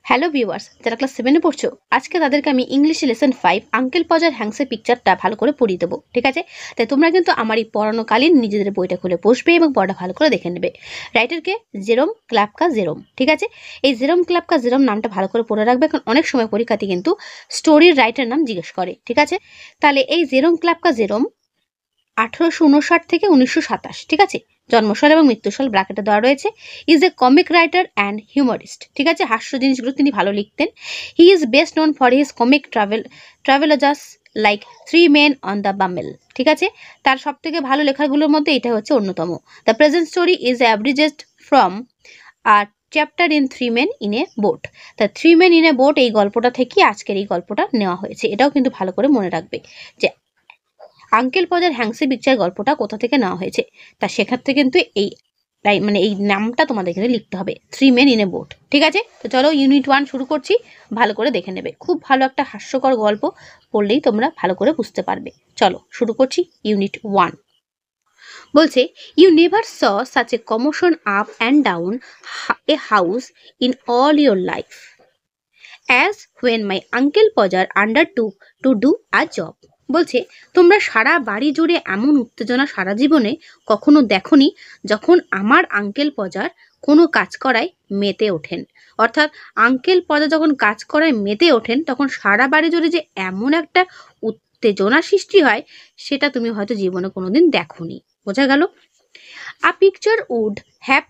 Hello viewers, যারা class 7 এ পড়ছো, আজকে তাদেরকে আমি ইংলিশ লেসন 5 আঙ্কেল পজ আর হ্যাংসের পিকচারটা ভালো করে পড়িয়ে দেবো। ঠিক আছে? তাই তোমরা কিন্তু আমার এই পড়ানোকালীন নিজেদের বইটা খুলে বসবে এবং পড়াটা ভালো করে দেখে নেবে। রাইটারকে জেরোম ক্লাপকা জেরোম। ঠিক আছে? এই জেরোম ক্লাপকা জেরোম নামটা ভালো করে পড়ে রাখবে, কারণ অনেক সময় পরীক্ষাতে কিন্তু স্টোরির রাইটার নাম জিজ্ঞেস করে। ঠিক আছে? তাহলে এই জেরোম ক্লাপকা জেরোম 1859 থেকে 1927, ঠিক আছে, জন্মসাল এবং মৃত্যুসাল ব্র্যাকেটে দেওয়া রয়েছে। Is a comic writer and humorist. ঠিক আছে, হাস্য জিনিসগুলো তিনি ভালো লিখতেন। He is best known for his comic travelogues like three men on the Bummel. ঠিক আছে, তার সব থেকে ভালো লেখাগুলোর মধ্যে এটা হচ্ছে অন্যতম। The present story is abridged from a chapter in three men in a boat. তা three men in a boat এই গল্পটা থেকে আজকের এই গল্পটা নেওয়া হয়েছে। এটাও কিন্তু ভালো করে মনে রাখবে যে আঙ্কেল পজ আর হ্যাংসের পিকচার গল্পটা কোথা থেকে নেওয়া হয়েছে। তা সেক্ষেত্রে কিন্তু এই এই নামটা তোমাদের এখানে লিখতে হবে, three men in a boat. ঠিক আছে, তো চলো ইউনিট 1 শুরু করছি, ভালো করে দেখে নেবে। খুব ভালো একটা হাস্যকর গল্প, পড়লেই তোমরা ভালো করে বুঝতে পারবে। চলো শুরু করছি ইউনিট 1। বলছে, you never saw such a commotion up and down a house in all your life as when my uncle Podger undertook to do a job. বলছে, তোমরা সারা বাড়ি জুড়ে এমন উত্তেজনা সারা জীবনে কখনো দেখনি যখন আমার আঙ্কেল পজার কোনো কাজ করায় মেতে ওঠেন। অর্থাৎ আঙ্কেল পজা যখন কাজ করায় মেতে ওঠেন, তখন সারা বাড়ি জুড়ে যে এমন একটা উত্তেজনা সৃষ্টি হয়, সেটা তুমি হয়তো জীবনে কোনোদিন দেখোনি। বোঝা গেল? A picture would have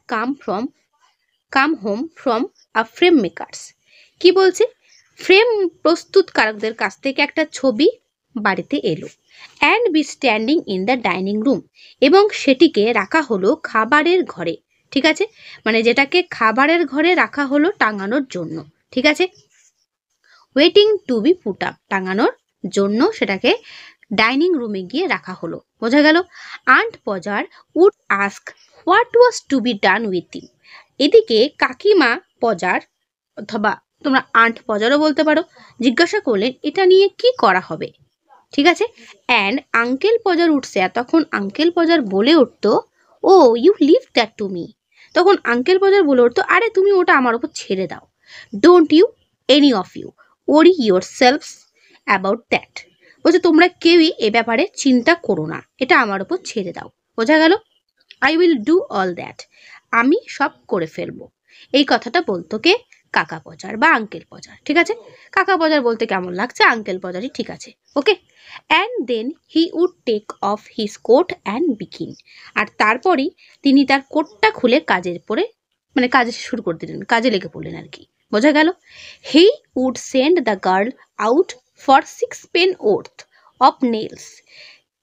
come home from a frame makers. কি বলছে? ফ্রেম প্রস্তুতকারকদের কাছ থেকে একটা ছবি বাড়িতে এলো। And B standing in the dining room, এবং সেটিকে রাখা হলো খাবারের ঘরে। ঠিক আছে, মানে যেটাকে খাবারের ঘরে রাখা হলো টাঙানোর জন্য। ঠিক আছে, waiting to be put up, টাঙানোর জন্য সেটাকে ডাইনিং রুমে গিয়ে রাখা হলো। বোঝা গেল? Aunt Podger would ask what was to be done with you. এদিকে কাকিমা পজার, অথবা তোমরা আন্ট পজারও বলতে পারো, জিজ্ঞাসা করলেন এটা নিয়ে কি করা হবে। ঠিক আছে, অ্যান্ড আঙ্কেল পজার উঠছে, তখন আঙ্কেল পজার বলে উঠতো, oh you leave that to me. তখন আঙ্কেল পজার বলে উঠতো, আরে তুমি ওটা আমার ওপর ছেড়ে দাও। Don't you any of you worry yourselves about that. বলছে, তোমরা কেউই এ ব্যাপারে চিন্তা করো না, এটা আমার ওপর ছেড়ে দাও। বোঝা গেল? I will do all that, আমি সব করে ফেলবো। এই কথাটা বলতো কে? কাকা পজার বা আঙ্কেল পজার। ঠিক আছে, কাকা পজার বলতে কেমন লাগছে? আঙ্কেল পজারই ঠিক আছে। Okay, and then he would take off his coat and begin. আর তারপরেই তিনি তার কোটটা খুলে কাজের পরে, মানে কাজে শুরু করে দিলেন, কাজে লেগে পড়লেন আর কি। বোঝা গেল? He would send the girl out for 6 pence worth of nails.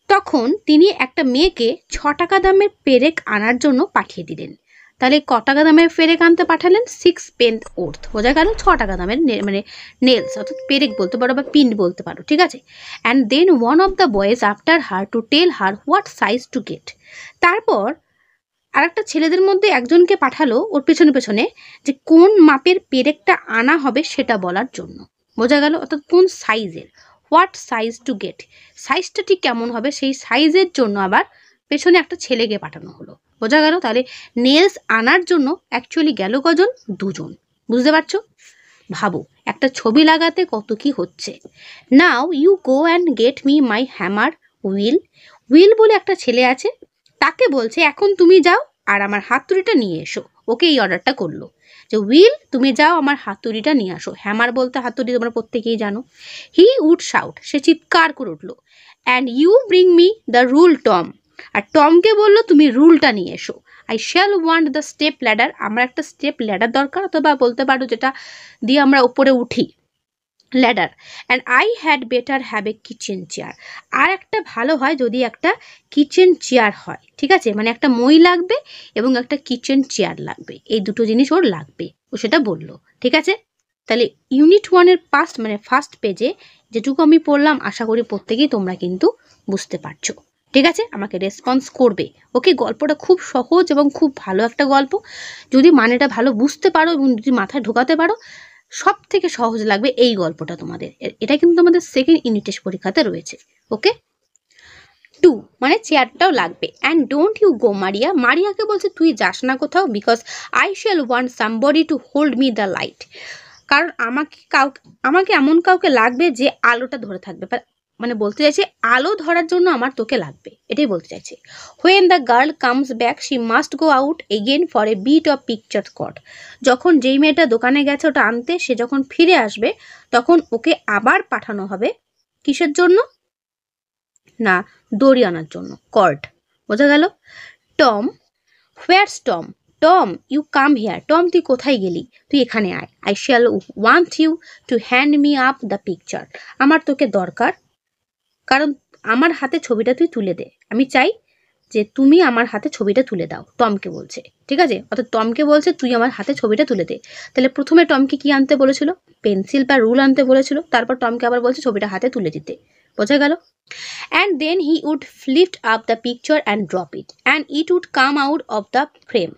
তখন তিনি একটা মেয়েকে 6 টাকা দামের পেরেক আনার জন্য পাঠিয়ে দিলেন। তাহলে ক টাকা দামের পেরেক আনতে পাঠালেন? 6 pence worth। বোঝা গেল? 6 টাকা দামের মানে নেলস, অর্থাৎ পেরেক বলতে পারো বা পিন বলতে পারো। ঠিক আছে, and then one of the boys after her to tell her what size to get. তারপর আর একটা ছেলেদের মধ্যে একজনকে পাঠালো ওর পেছনে পেছনে, যে কোন মাপের পেরেকটা আনা হবে সেটা বলার জন্য। বোঝা গেল? অর্থাৎ কোন সাইজের, হোয়াট সাইজ টু গেট, সাইজটা ঠিক কেমন হবে সেই সাইজের জন্য আবার পেছনে একটা ছেলেকে পাঠানো হলো। বোঝা গেল? তাহলে নেলস আনার জন্য অ্যাকচুয়ালি গেল কজন? দুজন। বুঝতে পারছো? ভাবো একটা ছবি লাগাতে কত কি হচ্ছে। Now you go and get me my hammer Will. Will বলে একটা ছেলে আছে, তাকে বলছে এখন তুমি যাও আর আমার হাতুড়িটা নিয়ে এসো। ওকে এই অর্ডারটা করলো যে উইল তুমি যাও আমার হাতুড়িটা নিয়ে আসো। হ্যামার বলতে হাতুড়ি তোমরা প্রত্যেকেই জানো। হি উড শাউট, সে চিৎকার করে উঠলো, and you bring me the rule Tom. আর টমকে বললো তুমি রুলটা নিয়ে এসো। I shall want the step ladder, আমার একটা স্টেপ ল্যাডার দরকার, অথবা বলতে পারো যেটা দিয়ে আমরা উপরে উঠি, ladder. And I had better have a kitchen chair, আর একটা ভালো হয় যদি একটা কিচেন চেয়ার হয়। ঠিক আছে, মানে একটা মই লাগবে এবং একটা কিচেন চেয়ার লাগবে, এই দুটো জিনিস ওর লাগবে, ও সেটা বললো। ঠিক আছে, তাহলে ইউনিট 1-এর পাস্ট মানে ফার্স্ট পেজে যেটুকু আমি পড়লাম, আশা করি প্রত্যেকেই তোমরা কিন্তু বুঝতে পারছো। ঠিক আছে, আমাকে রেসপন্স করবে। ওকে, গল্পটা খুব সহজ এবং খুব ভালো একটা গল্প। যদি মানেটা ভালো বুঝতে পারো এবং যদি মাথায় ঢোকাতে পারো, সব থেকে সহজ লাগবে এই গল্পটা তোমাদের। এটা কিন্তু তোমাদের সেকেন্ড ইউনিট টেস্ট পরীক্ষাতে রয়েছে। ওকে, 2 মানে চেয়ারটাও লাগবে। And don't you go Maria, মারিয়াকে বলছে তুই যাস না কোথাও, because I shall want somebody to hold me the light, কারণ আমাকে এমন কাউকে লাগবে যে আলোটা ধরে থাকবে, মানে বলতে চাইছে আলো ধরার জন্য আমার তোকে লাগবে, এটাই বলতে চাইছে। When the girl comes back she must go out again for a bit of picture স্কট। যখন যেই মেয়েটা দোকানে গেছে ওটা আনতে, সে যখন ফিরে আসবে তখন ওকে আবার পাঠানো হবে কিসের জন্য? না, দড়ি আনার জন্য, কর্ড। বোঝা গেল? Tom, what's Tom? Tom, you come here. Tom, তুই কোথায় গেলি? তুই এখানে আয়। I shall want you to hand me up the picture. আমার তোকে দরকার, কারণ আমার হাতে ছবিটা তুই তুলে দে। আমি চাই যে তুমি আমার হাতে ছবিটা তুলে দাও। টমকে বলছে, ঠিক আছে? অর্থাৎ টমকে বলছে তুই আমার হাতে ছবিটা তুলে দে। তাহলে প্রথমে টমকে কি আনতে বলেছিল? পেন্সিল বা রুল আনতে বলেছিল। তারপর টমকে আবার বলছে ছবিটা হাতে তুলে দিতে। বোঝা গেল? And then he would lift up the picture and drop it, and it would come out of the frame.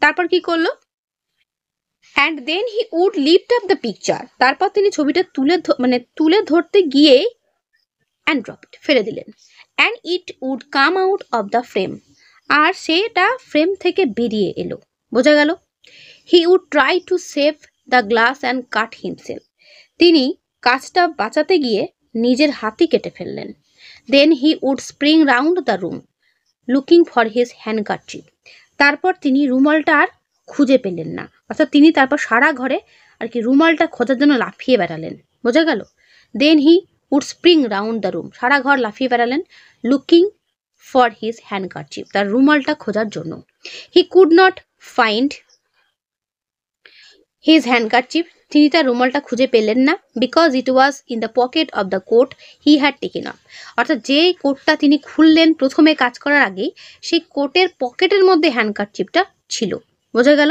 তারপর কি করলো? And then he would lift up the picture. তারপর তিনি ছবিটা তুলে ধরতে গিয়ে and drop it, ফেলে দিলেন। And it would come out of the frame. আর সেটা ফ্রেম থেকে বেরিয়ে এলো। বোঝা গেল? He would try to save the glass and cut himself. তিনি কাঁচটা বাঁচাতে গিয়ে নিজের হাতই কেটে ফেললেন। Then he would spring round the room looking for his handkerchief. তারপর তিনি রুমালটা আর খুঁজে পেলেন না, অর্থাৎ তিনি তারপর সারা ঘরে আর কি রুমালটা খোঁজার জন্য লাফিয়ে বেড়ালেন। বোঝা গেল? Then he would spring round the room, সারা ঘর লাফিয়ে বেড়ালেন, looking for his handkerchief, তার রুমালটা খোঁজার জন্য। He could not find his handkerchief, তিনি তার রুমালটা খুঁজে পেলেন না, because it was in the pocket of the coat he had taken up. অর্থাৎ যে কোটটা তিনি খুললেন প্রথমে কাজ করার আগেই, সেই কোটের পকেটের মধ্যে হ্যান্ডকারচিপটা ছিল। বোঝা গেল?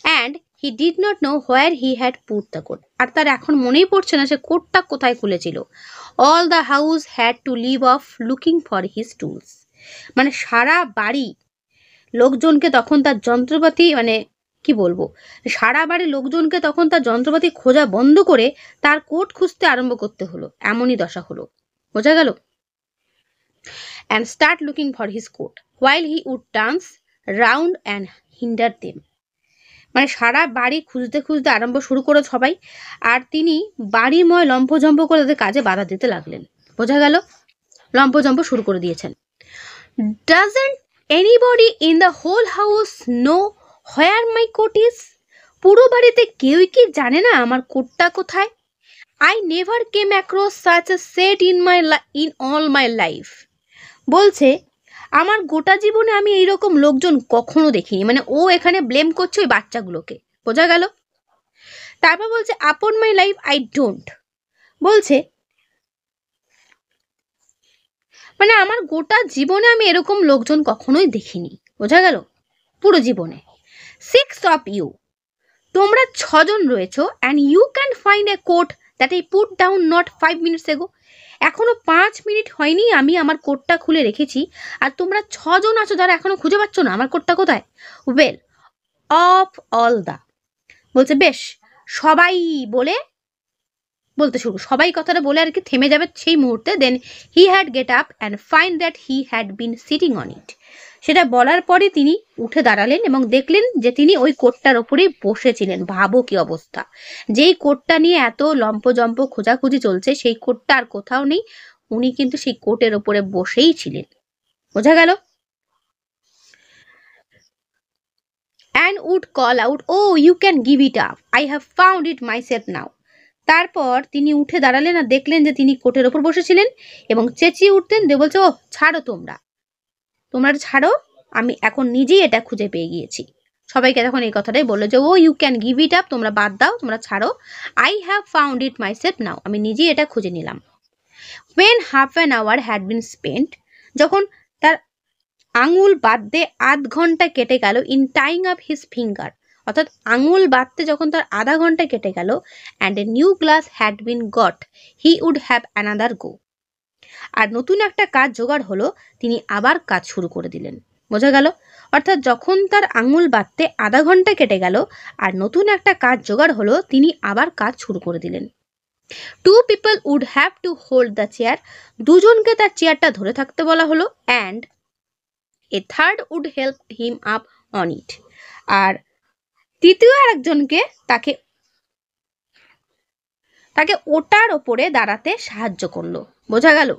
And he did not know where he had put the coat, আর তার এখন মনেই পড়ছে না সে কোটটা কোথায় খুলেছিল। All the house had to leave off looking for his tools, মানে সারা বাড়ি লোকজনকে তখন তার যন্ত্রপাতি, মানে কি বলবো, সারা বাড়ির লোকজনকে তখন তার যন্ত্রপাতি খোঁজা বন্ধ করে তার কোট খুঁজতে আরম্ভ করতে হলো, এমনই দশা হলো। বোঝা গেল? and start looking for his coat while he would dance round and hinder them, মানে সারা বাড়ি খুঁজতে খুঁজতে আরম্ভ শুরু করে সবাই, আর তিনি বাড়িময় লম্ফজম্প করে তাদের কাজে বাধা দিতে লাগলেন। বোঝা গেল? লম্ফজম্প শুরু করে দিয়েছেন। Doesn't anybody in the whole house know where my coat is? পুরো বাড়িতে কেউই কি জানে না আমার কোটটা কোথায়? I never came across such a set in all my life. বলছে আমার গোটা জীবনে আমি এইরকম লোকজন কখনো দেখিনি, মানে ও এখানে ব্লেম করছে ওই বাচ্চাগুলোকে। বোঝা গেল? তারপর বলছে আপন মাই লাইফ আই ডোন্ট, বলছে মানে আমার গোটা জীবনে আমি এরকম লোকজন কখনোই দেখিনি। বোঝা গেল? পুরো জীবনে। 6 of you, তোমরা 6 জন রয়েছো, and you can find a coat that I put down not 5 minutes ago. এখনো 5 মিনিট হয়নি আমি আমার কোটটা খুলে রেখেছি, আর তোমরা 6 জন আছো যারা এখনো খুঁজে পাচ্ছ না আমার কোটটা কোথায়। ওয়েল অফ অল দা, বলছে বেশ, সবাই বলতে শুরু, সবাই কথাটা বলে আর কি থেমে যাবে সেই মুহূর্তে। Then he had get up and find that he had been sitting on it, সেটা বলার পরে তিনি উঠে দাঁড়ালেন এবং দেখলেন যে তিনি ওই কোটটার ওপরেই বসেছিলেন। ভাবো কি অবস্থা, যেই কোটটা নিয়ে এত লম্পজম্প খোঁজাখুঁজি চলছে সেই কোটটা আর কোথাও নেই, উনি কিন্তু সেই কোটের ওপরে বসেই ছিলেন। বোঝা গেল? and would call out, oh you can give it up, I have found it myself now. তারপর তিনি উঠে দাঁড়ালেন আর দেখলেন যে তিনি কোটের ওপর বসেছিলেন এবং চেঁচিয়ে উঠতেন, দিয়ে বলছে ও ছাড়ো, তোমরা ছাড়ো, আমি এখন নিজেই এটা খুঁজে পেয়ে গিয়েছি। সবাইকে তখন এই কথাটাই বললো যে oh you can give it up, তোমরা বাদ দাও, তোমরা ছাড়ো, I have found it myself now, আমি নিজেই এটা খুঁজে নিলাম। when half an hour had been spent, যখন তার আঙুল বাঁধতে আধ ঘন্টা কেটে গেল, in tying up his finger, অর্থাৎ আঙুল বাঁধতে যখন তার আধা ঘন্টা কেটে গেল, and a new glass had been got, he would have another go, আর নতুন একটা কাজ জোগাড় হলো, তিনি আবার কাজ শুরু করে দিলেন। বোঝা গেল? অর্থাৎ যখন তার আঙুল বাঁধতে আধা ঘন্টা কেটে গেল আর নতুন একটা কাজ জোগাড় হলো, তিনি আবার কাজ শুরু করে দিলেন। 2 people would have to hold the chair, দুজনকে তার চেয়ারটা ধরে থাকতে বলা হলো, and a third would help him up on it, আর তৃতীয় আরেকজনকে তাকে তাকে ওটার ওপরে দাঁড়াতে সাহায্য করলো। বোঝা গেল?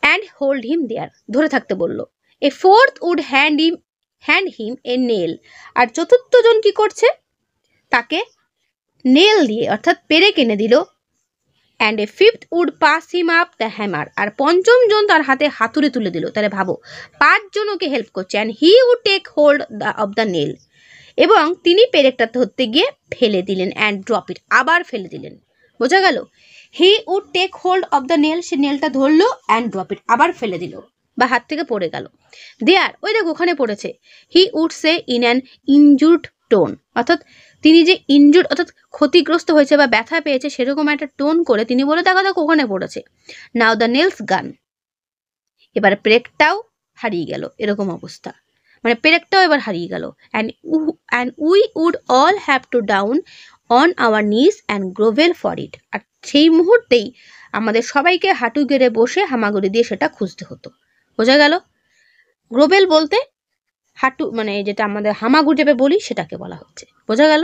অ্যান্ড হোল্ড হিম দেয়ার, ধরে থাকতে বললো। A fourth would hand him a nail, আর চতুর্থ জন কি করছে, তাকে নেল দিয়ে অর্থাৎ পেরেক এনে দিল। And a fifth would pass him up the hammer, আর পঞ্চম জন তার হাতে হাতুড়ি তুলে দিল। তাহলে ভাবো 5 জন ওকে হেল্প করছে। And he would take hold of the nail, এবং তিনি পেরেকটা ধরতে গিয়ে ফেলে দিলেন। অ্যান্ড ড্রপ ইট, আবার ফেলে দিলেন। বোঝা গেল? He would take hold of the nail, সে নেলটা ধরলো। অ্যান্ড ড্রপ ইট, আবার ফেলে দিল বা হাত থেকে পড়ে গেল। দেয়ার, ওই দেখো ওখানে পড়েছে। He would say in an injured tone, অর্থাৎ তিনি যে ইনজুর্ড অর্থাৎ ক্ষতিগ্রস্ত হয়েছে বা ব্যথা পেয়েছে সেরকম একটা টোন করে তিনি বলে, দেখো দেখো ওখানে পড়েছে। নাও দ্য নেলস গান, এবার পেরেকটাও হারিয়ে গেল, এরকম অবস্থা। মানে পেরেকটাও এবার হারিয়ে গেল। And we would all have to down on our knees and grovel for it, আর সেই মুহূর্তেই আমাদের সবাইকে হাঁটু গেড়ে বসে হামাগুড়ি দিয়ে সেটা খুঁজতে হতো। বোঝা গেল? গ্রোভেল বলতে হাঁটু, মানে যেটা আমাদের হামাগুড়ি যেটা বলি সেটাকে বলা হচ্ছে। বোঝা গেল?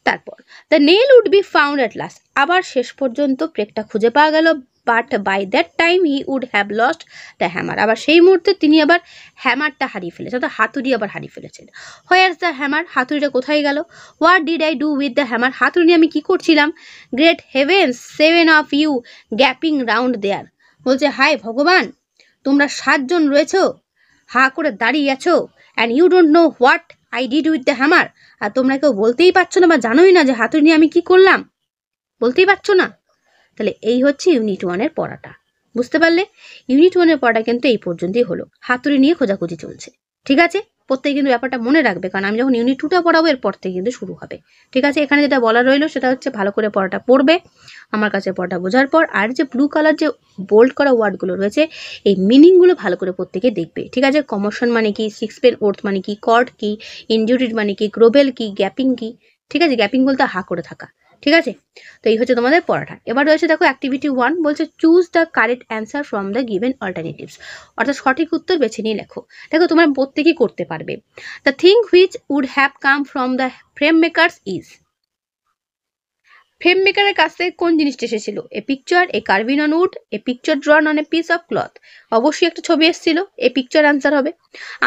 তারপর the nail would be found at last, আবার শেষ পর্যন্ত পেরেকটা খুঁজে পাওয়া গেল। But by that time he would have lost the hammer, আবার সেই মুহূর্তে তিনি আবার হ্যামারটা হারিয়ে ফেলেছেন, অর্থাৎ হাতুড়ি আবার হারিয়ে ফেলেছেন। হোয়ারস দ্য হ্যামার, হাতুড়িটা কোথায় গেল? What did I do with the hammer, হাতুড়ি নিয়ে আমি কি করছিলাম? Great heavens 7 of you gaping round there, বলছে হায় ভগবান, তোমরা 7 জন রয়েছো, হা করে দাঁড়িয়ে আছো। And you don't know what I did with the hammer, আর তোমরা কেউ বলতেই পারছো না বা জানোই না যে হাতুড়ি নিয়ে আমি কি করলাম, বলতেই পারছো না। তাহলে এই হচ্ছে ইউনিট 1-এর পড়াটা। বুঝতে পারলে? ইউনিট 1-এর পড়াটা কিন্তু এই পর্যন্তই হলো। হাতুড়ি নিয়ে খোঁজাখুঁজি চলছে। ঠিক আছে? প্রত্যেকে কিন্তু ব্যাপারটা মনে রাখবে, কারণ আমি যখন ইউনিট 2টা পড়াবো এরপর থেকে কিন্তু শুরু হবে। ঠিক আছে? এখানে যেটা বলা রইলো সেটা হচ্ছে ভালো করে পড়াটা পড়বে আমার কাছে পড়াটা বোঝার পর, আর যে ব্লু কালার যে বোল্ড করা ওয়ার্ডগুলো রয়েছে এই মিনিংগুলো ভালো করে প্রত্যেকে দেখবে। ঠিক আছে? কমোশন মানে কি, সিক্সপেন ওর্থ মানে কি, কর্ড কি, ইনজুরিড মানে কি, গ্রোভেল কি, গ্যাপিং কি। ঠিক আছে? গ্যাপিং বলতে হা করে থাকা। ঠিক আছে? তো এই হচ্ছে তোমাদের পড়াটা। এবার রয়েছে দেখো অ্যাক্টিভিটি 1, বলছে choose the correct answer from the given alternatives, অর্থাৎ সঠিক উত্তর বেছে নিয়ে লেখো। দেখো তোমরা প্রত্যেকেই করতে পারবে। The thing which would have come from the frame makers is, frame মেকারের কাছ থেকে কোন জিনিসটা এসেছিল? A picture, a carving on wood, a picture drawn on a piece of cloth, অবশ্যই একটা ছবি এসেছিল, এ পিকচার আনসার হবে।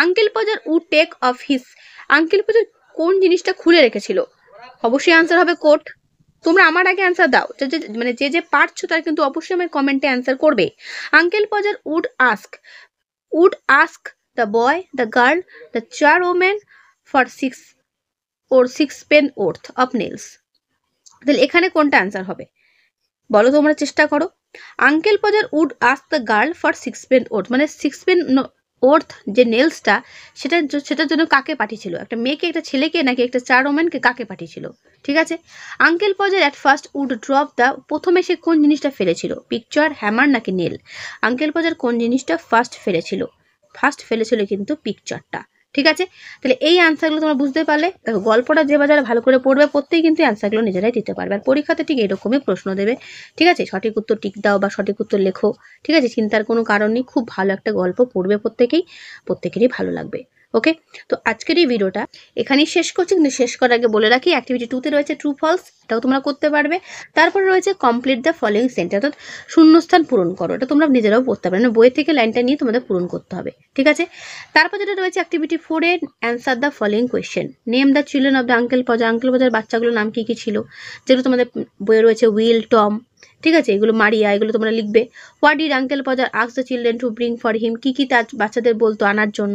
Uncle Podger would take off his, Uncle Podger কোন জিনিসটা খুলে রেখেছিল? অবশ্যই আনসার হবে কোট। তোমরা আমার আগে অ্যান্সার দাও, মানে যে পারছো তার কিন্তু অবশ্যই আমার কমেন্টে অ্যান্সার করবে। Uncle Podger would ask the boy, the girl, the charwoman for 6 penn'orth of nails. তাহলে এখানে কোনটা অ্যান্সার হবে বলো, তোমরা চেষ্টা করো। Uncle Podger would ask the girl for 6 penn'orth, মানে 6 পেন ওর্থ যে নেলসটা সেটার জন্য কাকে পাঠিয়েছিল? একটা মেয়েকে, একটা ছেলেকে, নাকি একটা চার ওমেনকে, কাকে পাঠিয়েছিল? ঠিক আছে? Uncle Podger at first would drop the, প্রথমে সে কোন জিনিসটা ফেলেছিল? পিকচার, হ্যামার নাকি নেল? আঙ্কেল পজার কোন জিনিসটা ফার্স্ট ফেলেছিল? ফার্স্ট ফেলেছিল কিন্তু পিকচারটা। ঠিক আছে? তাহলে এই অ্যান্সারগুলো তোমরা বুঝতে পারলে। দেখো গল্পটা যে বাজারে ভালো করে পড়বে প্রত্যেকেই কিন্তু অ্যান্সারগুলো নিজেরাই দিতে পারবে, আর পরীক্ষাতে ঠিক এরকমই প্রশ্ন দেবে। ঠিক আছে? সঠিক উত্তর টিক দাও বা সঠিক উত্তর লেখো। ঠিক আছে? চিন্তার কোনো কারণ নেই, খুব ভালো একটা গল্প পড়বে প্রত্যেকেরই ভালো লাগবে। ওকে, তো আজকের এই ভিডিওটা এখানেই শেষ করছি, কিন্তু শেষ করার আগে বলে রাখি অ্যাক্টিভিটি 2-তে রয়েছে ট্রু ফলস, এটাও তোমরা করতে পারবে। তারপরে রয়েছে কমপ্লিট দ্য ফলোইং সেন্টেন্স, অর্থাৎ শূন্যস্থান পূরণ করো। এটা তোমরা নিজেরাও পড়তে পারবে, বই থেকে লাইনটা নিয়ে তোমাদের পূরণ করতে হবে। ঠিক আছে? তারপর যেটা রয়েছে অ্যাক্টিভিটি 4-এ answer the following question, name the children of the Uncle Podger, Uncle Podger বাচ্চাগুলোর নাম কি কি ছিল, যেগুলো তোমাদের বইয়ে রয়েছে উইল, টম। ঠিক আছে? এগুলো মারিয়া, এগুলো তোমরা লিখবে। What did uncle Podger ask the children to bring for him, কি তার বাচ্চাদের বলতো আনার জন্য।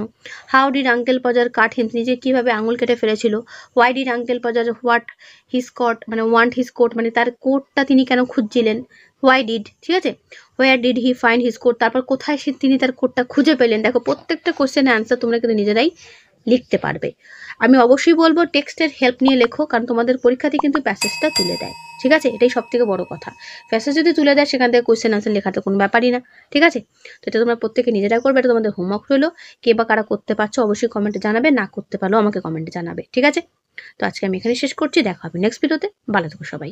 How did uncle Podger cut him, নিজে কীভাবে আঙুল কেটে ফেলেছিল। Why did uncle Podger what his coat, মানে ওয়ান্ট হিজ কোট, মানে তার কোটটা তিনি কেন খুঁজছিলেন। হোয়াই ডিড, ঠিক আছে, where did he find his coat, তারপর কোথায় তিনি তার কোটটা খুঁজে পেলেন। দেখো প্রত্যেকটা কোশ্চেনের অ্যান্সার তোমরা কিন্তু নিজেরাই লিখতে পারবে। আমি অবশ্যই বলবো টেক্সটের হেল্প নিয়ে লেখো, কারণ তোমাদের পরীক্ষাতে কিন্তু প্যাসেজটা তুলে দেয়। ঠিক আছে? এটাই সব থেকে বড় কথা, প্যাসেজ যদি তুলে দেয় সেখান থেকে কোশ্চেন আনসার লেখাতে কোনো ব্যাপারই না। ঠিক আছে? তো এটা তোমরা প্রত্যেকে নিজেরা করবে, এটা তোমাদের হোমওয়ার্ক রইলো। কে বা কারা করতে পারছো অবশ্যই কমেন্টে জানাবে, না করতে পারলেও আমাকে কমেন্টে জানাবে। ঠিক আছে? তো আজকে আমি এখানে শেষ করছি, দেখা হবে নেক্সট ভিডিওতে। ভালো থেকো সবাই।